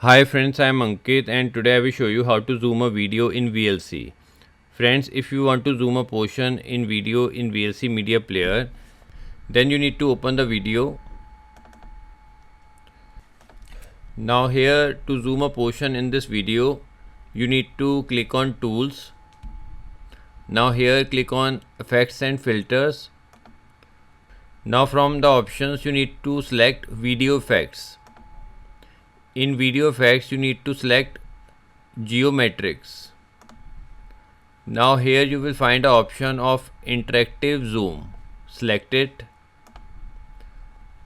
Hi friends, I am Ankit and today I will show you how to zoom a video in VLC. Friends, if you want to zoom a portion in video in VLC media player, then you need to open the video. Now here to zoom a portion in this video, you need to click on tools. Now here click on effects and filters. Now from the options you need to select video effects. In video effects you need to select geometrics. Now here you will find the option of interactive zoom. Select it.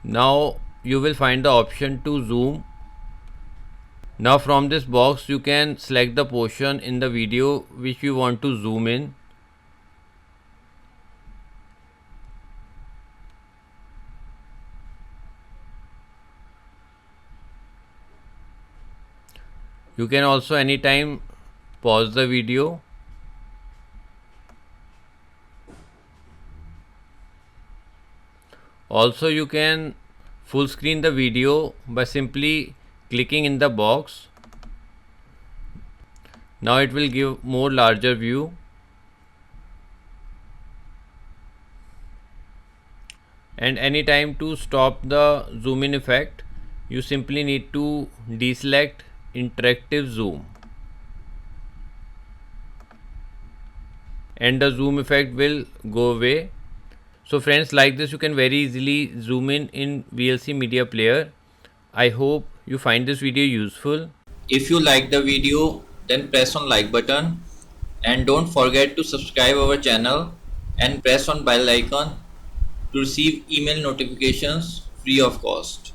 Now you will find the option to zoom. Now from this box you can select the portion in the video which you want to zoom in. You can also anytime pause the video. Also you can full screen the video by simply clicking in the box. Now it will give more larger view. And anytime to stop the zoom in effect, you simply need to deselect interactive zoom and the zoom effect will go away. So friends, like this you can very easily zoom in VLC media player. I hope you find this video useful. If you like the video, then press on like button and don't forget to subscribe our channel and press on bell icon to receive email notifications free of cost.